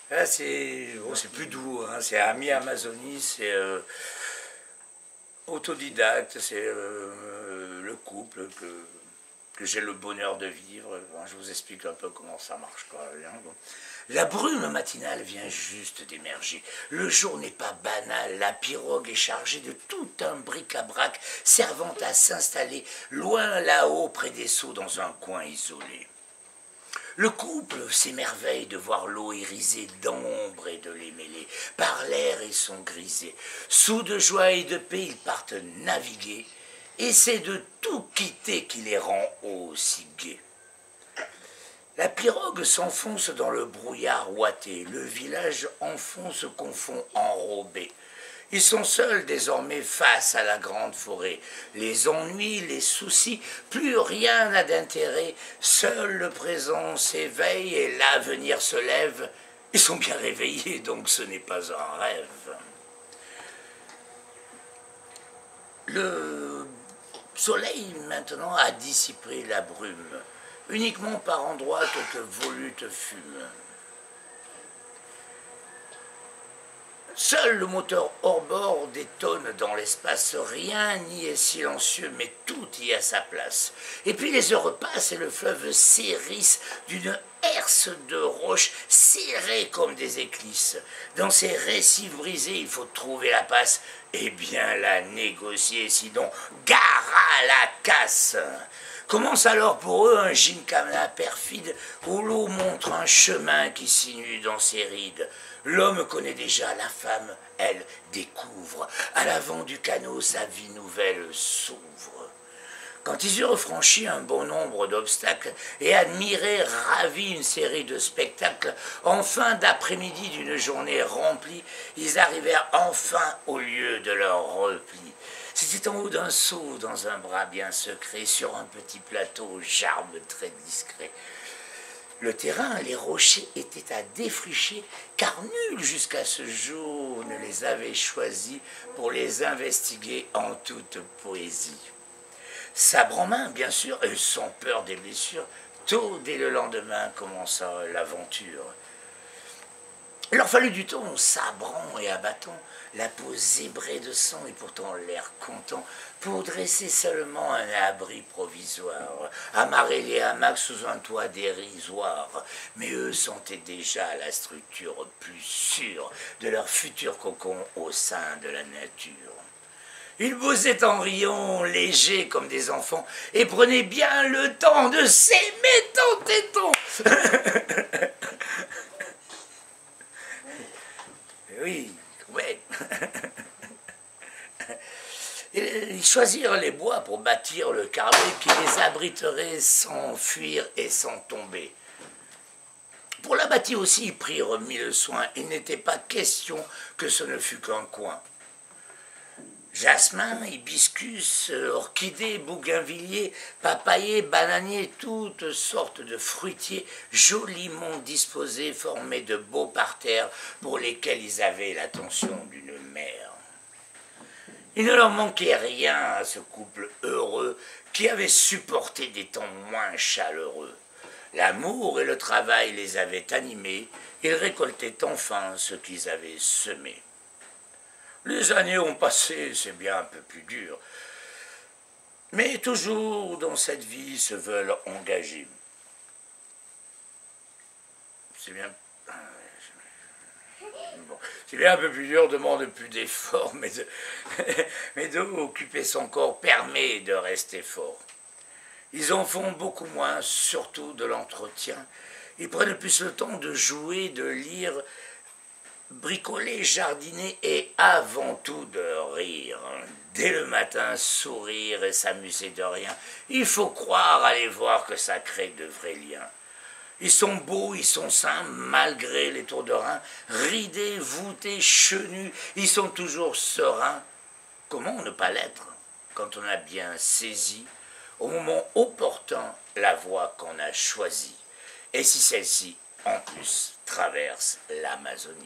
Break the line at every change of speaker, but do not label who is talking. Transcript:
Là, c'est plus doux, hein. C'est Ami Amazonie, c'est autodidacte, c'est le couple que j'ai le bonheur de vivre. Bon, je vous explique un peu comment ça marche, quoi. Bon. La brume matinale vient juste d'émerger. Le jour n'est pas banal. La pirogue est chargée de tout un bric-à-brac servant à s'installer loin là-haut près des seaux dans un coin isolé. Le couple s'émerveille de voir l'eau irisée d'ombre et de les mêler. Par l'air ils sont grisés. Sous de joie et de paix, ils partent naviguer. Et c'est de tout quitter qui les rend aussi gais. La pirogue s'enfonce dans le brouillard ouaté. Le village enfant se confond enrobé. Ils sont seuls désormais face à la grande forêt. Les ennuis, les soucis, plus rien n'a d'intérêt. Seul le présent s'éveille et l'avenir se lève. Ils sont bien réveillés, donc ce n'est pas un rêve. Le soleil maintenant a dissipé la brume. Uniquement par endroits quelques volutes fument. Seul le moteur hors-bord détonne dans l'espace. Rien n'y est silencieux, mais tout y a sa place. Et puis les heures passent et le fleuve s'hérisse d'une herse de roches serrées comme des éclisses. Dans ces récifs brisés, il faut trouver la passe et bien la négocier, sinon gare à la casse. Commence alors pour eux un gymkhana perfide où l'eau montre un chemin qui sinue dans ses rides. L'homme connaît déjà, la femme, elle, découvre. À l'avant du canot, sa vie nouvelle s'ouvre. Quand ils eurent franchi un bon nombre d'obstacles et admiré, ravis, une série de spectacles, en fin d'après-midi d'une journée remplie, ils arrivèrent enfin au lieu de leur repli. C'était en haut d'un seau, dans un bras bien secret, sur un petit plateau, j'arbre très discret. Le terrain, les rochers étaient à défricher, car nul jusqu'à ce jour ne les avait choisis pour les investiguer en toute poésie. Sabre en main, bien sûr, et sans peur des blessures, tôt dès le lendemain commença l'aventure. Il leur fallut du temps, sabrant et abattant, la peau zébrée de sang et pourtant l'air content, pour dresser seulement un abri provisoire, amarrer les hamacs sous un toit dérisoire. Mais eux sentaient déjà la structure plus sûre de leur futur cocon au sein de la nature. Ils bossaient en riant, légers comme des enfants, et prenaient bien le temps de s'aimer tant et tant. Oui, ouais. Ils choisirent les bois pour bâtir le carré qui les abriterait sans fuir et sans tomber. Pour la bâtir aussi, ils prirent mille soins. Il n'était pas question que ce ne fût qu'un coin. Jasmin, hibiscus, orchidées, bougainvilliers, papayers, bananiers, toutes sortes de fruitiers joliment disposés formaient de beaux parterres pour lesquels ils avaient l'attention d'une mère. Il ne leur manquait rien à ce couple heureux qui avait supporté des temps moins chaleureux. L'amour et le travail les avaient animés, ils récoltaient enfin ce qu'ils avaient semé. Les années ont passé, c'est bien un peu plus dur. Mais toujours dans cette vie se veulent engager. C'est bien... Bon, c'est bien un peu plus dur, demande plus d'efforts, mais d'occuper son corps permet de rester fort. Ils en font beaucoup moins, surtout de l'entretien. Ils prennent plus le temps de jouer, de lire, bricoler, jardiner et avant tout de rire. Dès le matin, sourire et s'amuser de rien. Il faut croire, aller voir que ça crée de vrais liens. Ils sont beaux, ils sont sains, malgré les tours de rein. Ridés, voûtés, chenus, ils sont toujours sereins. Comment ne pas l'être quand on a bien saisi, au moment opportun, la voie qu'on a choisie. Et si celle-ci, en plus, traverse l'Amazonie.